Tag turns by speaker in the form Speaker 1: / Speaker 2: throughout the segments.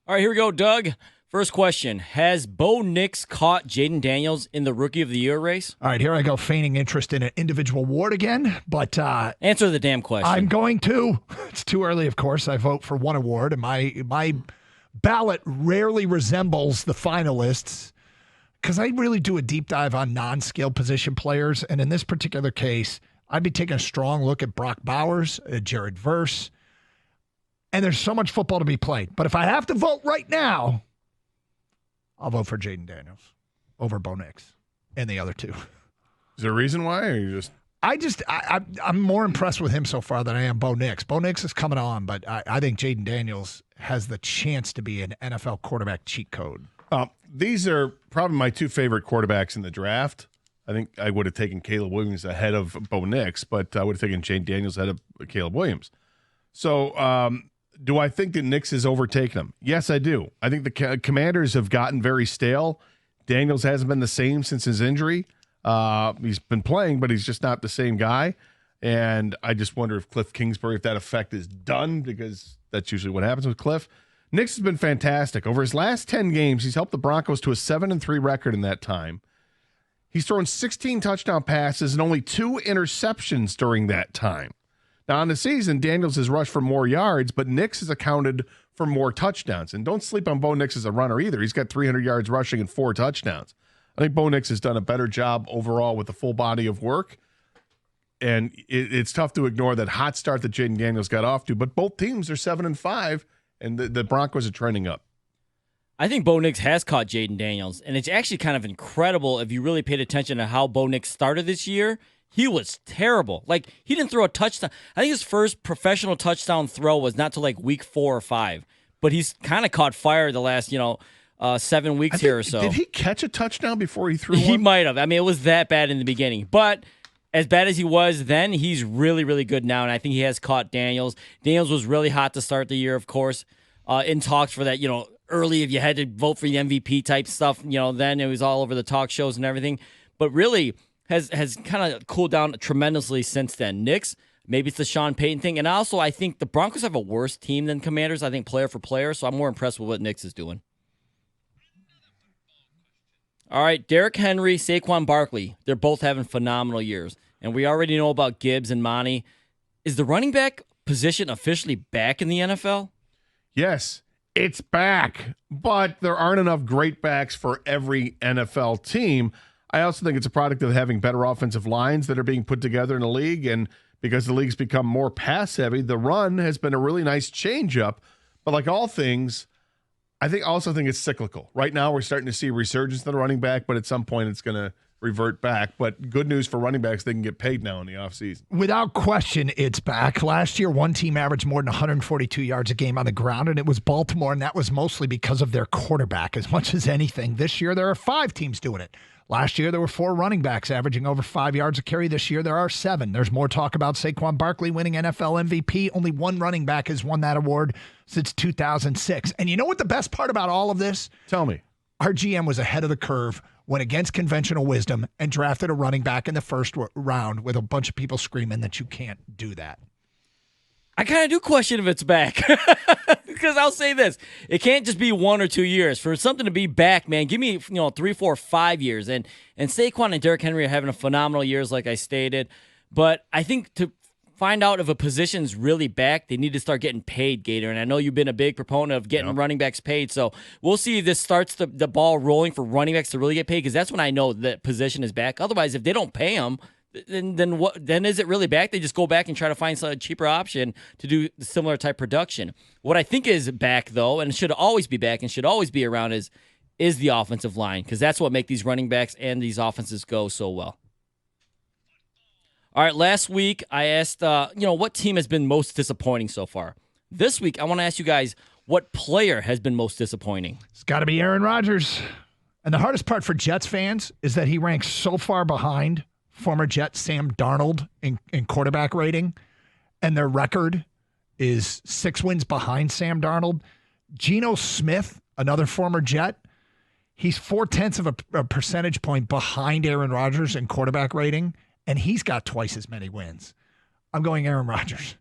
Speaker 1: All right, here we go, Doug. First question. Has Bo Nix caught Jaden Daniels in the Rookie of the Year race?
Speaker 2: All right, here I go, feigning interest in an individual award again, but
Speaker 1: answer the damn question.
Speaker 2: I'm going to. It's too early, of course. I vote for one award, and my ballot rarely resembles the finalists because I really do a deep dive on non-skill position players, and in this particular case, I'd be taking a strong look at Brock Bowers, Jared Verse, and there's so much football to be played. But if I have to vote right now, I'll vote for Jaden Daniels over Bo Nix and the other two.
Speaker 3: Is there a reason why, or you just?
Speaker 2: I'm more impressed with him so far than I am Bo Nix. Bo Nix is coming on, but I think Jaden Daniels has the chance to be an NFL quarterback cheat code.
Speaker 3: These are probably my two favorite quarterbacks in the draft. I think I would have taken Caleb Williams ahead of Bo Nix, but I would have taken Jaden Daniels ahead of Caleb Williams. So do I think that Nix has overtaken him? Yes, I do. I think the Commanders have gotten very stale. Daniels hasn't been the same since his injury. He's been playing, but he's just not the same guy. And I just wonder if Cliff Kingsbury, if that effect is done, because that's usually what happens with Cliff. Nix has been fantastic. Over his last 10 games, he's helped the Broncos to a 7-3 record in that time. He's thrown 16 touchdown passes and only 2 interceptions during that time. Now, on the season, Daniels has rushed for more yards, but Nix has accounted for more touchdowns. And don't sleep on Bo Nix as a runner either. He's got 300 yards rushing and 4 touchdowns. I think Bo Nix has done a better job overall with the full body of work. And it's tough to ignore that hot start that Jaden Daniels got off to. But both teams are 7-5, and the Broncos are trending up.
Speaker 1: I think Bo Nix has caught Jaden Daniels, and it's actually kind of incredible if you really paid attention to how Bo Nix started this year. He was terrible. Like, he didn't throw a touchdown. I think his first professional touchdown throw was not till like week 4 or 5. But he's kind of caught fire the last, 7 weeks here or so.
Speaker 3: Did he catch a touchdown before he threw one?
Speaker 1: He might have. I mean, it was that bad in the beginning. But as bad as he was then, he's really, really good now. And I think he has caught Daniels. Daniels was really hot to start the year, of course, in talks for that, early if you had to vote for the MVP type stuff, then it was all over the talk shows and everything. But really has kind of cooled down tremendously since then. Nix, maybe it's the Sean Payton thing. And also, I think the Broncos have a worse team than Commanders, I think, player for player. So I'm more impressed with what Nix is doing. All right, Derrick Henry, Saquon Barkley, they're both having phenomenal years. And we already know about Gibbs and Monty. Is the running back position officially back in the NFL?
Speaker 3: Yes, it's back. But there aren't enough great backs for every NFL team. I also think it's a product of having better offensive lines that are being put together in the league. And because the league's become more pass-heavy, the run has been a really nice change-up. But like all things, I also think it's cyclical. Right now, we're starting to see a resurgence in the running back, but at some point it's going to revert back. But good news for running backs, they can get paid now in the offseason.
Speaker 2: Without question, it's back. Last year, one team averaged more than 142 yards a game on the ground, and it was Baltimore, and that was mostly because of their quarterback as much as anything. This year, there are 5 teams doing it. Last year, there were 4 running backs averaging over 5 yards a carry. This year, there are 7. There's more talk about Saquon Barkley winning NFL MVP. Only one running back has won that award since 2006. And you know what the best part about all of this?
Speaker 3: Tell me.
Speaker 2: Our GM was ahead of the curve, went against conventional wisdom, and drafted a running back in the first round with a bunch of people screaming that you can't do that.
Speaker 1: I kind of do question if it's back. Because I'll say this. It can't just be 1 or 2 years. For something to be back, man, give me 3, 4, 5 years. And Saquon and Derrick Henry are having a phenomenal years, like I stated. But I think to find out if a position's really back, they need to start getting paid, Gator. And I know you've been a big proponent of getting running backs paid. So we'll see if this starts the ball rolling for running backs to really get paid, because that's when I know that position is back. Otherwise, if they don't pay them, then what? Then is it really back? They just go back and try to find a cheaper option to do the similar type production. What I think is back, though, and should always be back and should always be around is the offensive line, because that's what makes these running backs and these offenses go so well. All right, last week I asked, what team has been most disappointing so far? This week I want to ask you guys, what player has been most disappointing?
Speaker 2: It's got to be Aaron Rodgers. And the hardest part for Jets fans is that he ranks so far behind former Jet Sam Darnold in quarterback rating, and their record is 6 wins behind Sam Darnold. Geno Smith, another former Jet, he's 0.4 of a percentage point behind Aaron Rodgers in quarterback rating, and he's got twice as many wins. I'm going Aaron Rodgers.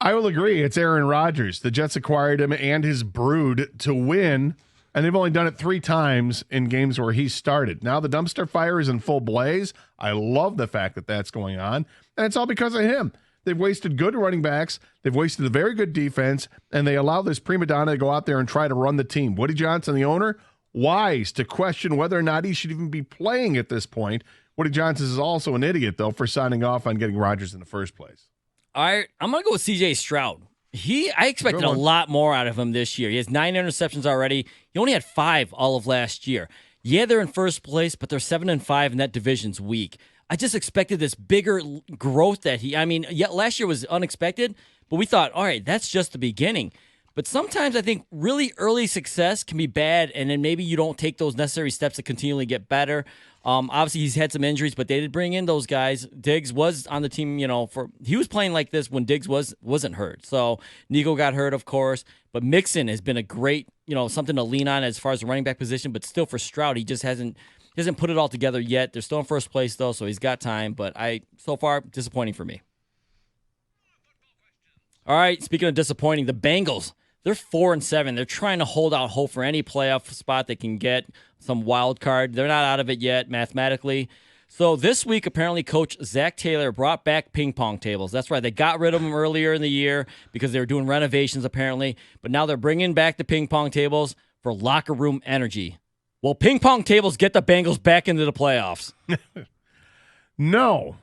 Speaker 3: I will agree. It's Aaron Rodgers. The Jets acquired him and his brood to win, and they've only done it 3 times in games where he started. Now the dumpster fire is in full blaze. I love the fact that that's going on, and it's all because of him. They've wasted good running backs. They've wasted a very good defense, and they allow this prima donna to go out there and try to run the team. Woody Johnson, the owner, wise to question whether or not he should even be playing at this point. Woody Johnson is also an idiot, though, for signing off on getting Rodgers in the first place.
Speaker 1: All right, I'm going to go with C.J. Stroud. I expected a lot more out of him this year. He has 9 interceptions already. He only had 5 all of last year. Yeah, they're in first place, but they're 7-5, and that division's weak. I just expected this bigger growth last year was unexpected, but we thought, all right, that's just the beginning. But sometimes I think really early success can be bad, and then maybe you don't take those necessary steps to continually get better. Obviously, he's had some injuries, but they did bring in those guys. Diggs was on the team, he was playing like this when Diggs wasn't hurt. So Nico got hurt, of course, but Mixon has been a great, something to lean on as far as the running back position. But still, for Stroud, he just hasn't put it all together yet. They're still in first place though, so he's got time. But so far, disappointing for me. All right, speaking of disappointing, the Bengals. They're 4-7. They're trying to hold out hope for any playoff spot they can get, some wild card. They're not out of it yet mathematically. So this week, apparently, Coach Zach Taylor brought back ping pong tables. That's right. They got rid of them earlier in the year because they were doing renovations, apparently. But now they're bringing back the ping pong tables for locker room energy. Will ping pong tables get the Bengals back into the playoffs?
Speaker 3: No.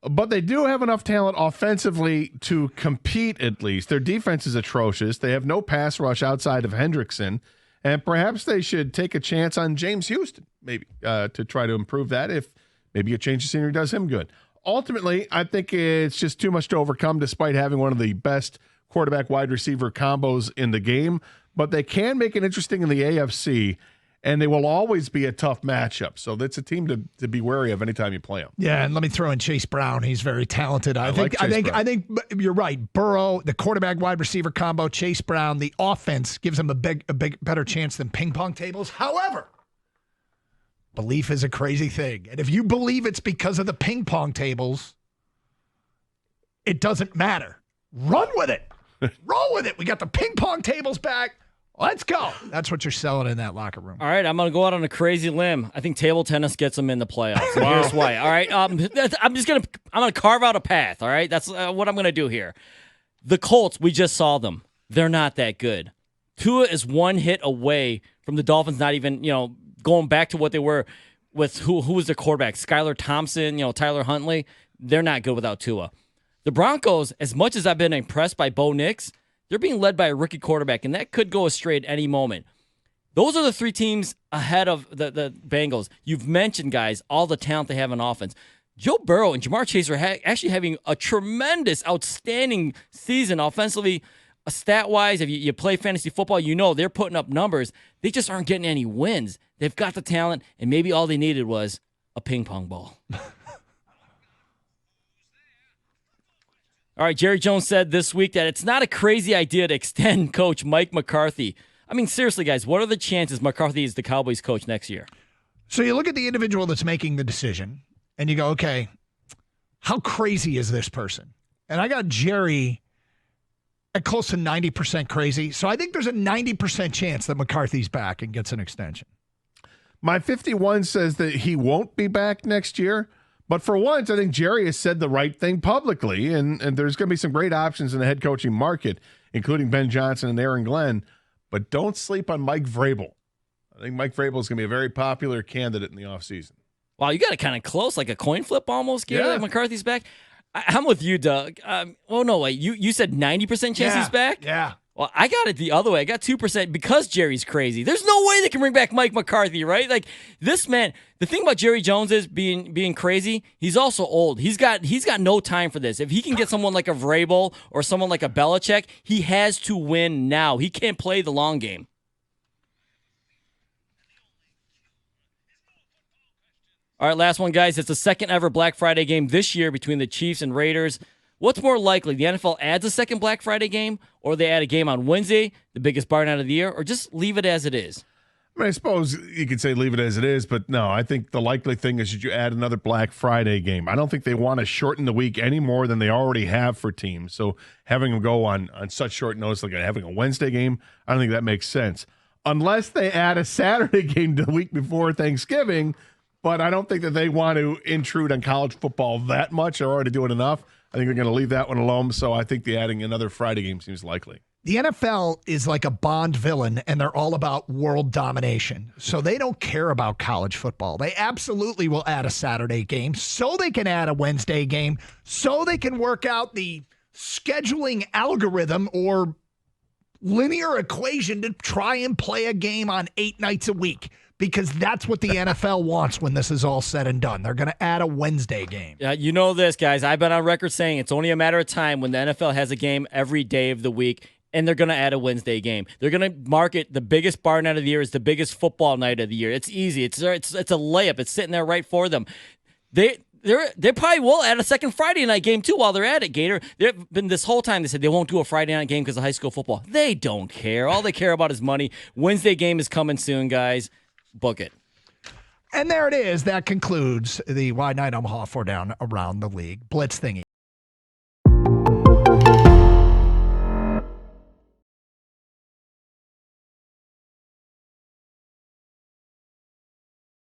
Speaker 3: But they do have enough talent offensively to compete, at least. Their defense is atrocious. They have no pass rush outside of Hendrickson. And perhaps they should take a chance on James Houston, maybe, to try to improve that if maybe a change of scenery does him good. Ultimately, I think it's just too much to overcome despite having one of the best quarterback-wide receiver combos in the game. But they can make it interesting in the AFC, and they will always be a tough matchup. So that's a team to be wary of anytime you play them.
Speaker 2: Yeah, and let me throw in Chase Brown. He's very talented. I think you're right. Burrow, the quarterback wide receiver combo, Chase Brown, the offense gives him a big better chance than ping pong tables. However, belief is a crazy thing. And if you believe it's because of the ping pong tables, it doesn't matter. Run with it. Roll with it. We got the ping pong tables back. Let's go. That's what you're selling in that locker room.
Speaker 1: All right, I'm going to go out on a crazy limb. I think table tennis gets them in the playoffs. And here's why. All right, I'm going to carve out a path, all right? That's what I'm going to do here. The Colts, we just saw them. They're not that good. Tua is one hit away from the Dolphins not even, going back to what they were with who was their quarterback? Skylar Thompson, Tyler Huntley. They're not good without Tua. The Broncos, as much as I've been impressed by Bo Nix, they're being led by a rookie quarterback, and that could go astray at any moment. Those are the 3 teams ahead of the Bengals. You've mentioned, guys, all the talent they have on offense. Joe Burrow and Jamar Chase are actually having a tremendous, outstanding season offensively, stat-wise. If you play fantasy football, they're putting up numbers. They just aren't getting any wins. They've got the talent, and maybe all they needed was a ping pong ball. All right, Jerry Jones said this week that it's not a crazy idea to extend coach Mike McCarthy. I mean, seriously, guys, what are the chances McCarthy is the Cowboys coach next year?
Speaker 2: So you look at the individual that's making the decision, and you go, okay, how crazy is this person? And I got Jerry at close to 90% crazy. So I think there's a 90% chance that McCarthy's back and gets an extension.
Speaker 3: My 51 says that he won't be back next year. But for once, I think Jerry has said the right thing publicly, and there's going to be some great options in the head coaching market, including Ben Johnson and Aaron Glenn. But don't sleep on Mike Vrabel. I think Mike Vrabel is going to be a very popular candidate in the offseason.
Speaker 1: Wow, you got it kind of close, like a coin flip almost, Gator, like McCarthy's back. I'm with you, Doug. No, wait, you said 90% chance he's back?
Speaker 2: Yeah.
Speaker 1: Well, I got it the other way. I got 2% because Jerry's crazy. There's no way they can bring back Mike McCarthy, right? Like this man. The thing about Jerry Jones is being crazy. He's also old. He's got no time for this. If he can get someone like a Vrabel or someone like a Belichick, he has to win now. He can't play the long game. All right, last one, guys. It's the second ever Black Friday game this year between the Chiefs and Raiders. What's more likely, the NFL adds a second Black Friday game, or they add a game on Wednesday, the biggest bar night of the year, or just leave it as it is?
Speaker 3: I mean, I suppose you could say leave it as it is, but no, I think the likely thing is you add another Black Friday game. I don't think they want to shorten the week any more than they already have for teams. So having them go on such short notice, like having a Wednesday game, I don't think that makes sense. Unless they add a Saturday game the week before Thanksgiving, but I don't think that they want to intrude on college football that much. They're already doing enough. I think they're going to leave that one alone, so I think the adding another Friday game seems likely.
Speaker 2: The NFL is like a Bond villain, and they're all about world domination. So they don't care about college football. They absolutely will add a Saturday game so they can add a Wednesday game so they can work out the scheduling algorithm or linear equation to try and play a game on 8 nights a week, because that's what the NFL wants when this is all said and done. They're going to add a Wednesday game.
Speaker 1: You know this, guys. I've been on record saying it's only a matter of time when the NFL has a game every day of the week. And they're going to add a Wednesday game. They're going to market the biggest bar night of the year as the biggest football night of the year. It's easy. It's a layup. It's sitting there right for them. They probably will add a second Friday night game too while they're at it, Gator. They've been this whole time they said they won't do a Friday night game because of high school football. They don't care. All they care about is money. Wednesday game is coming soon, guys. Book it.
Speaker 2: And there it is. That concludes the Wide Night Omaha 4 Down Around the League Blitz thingy.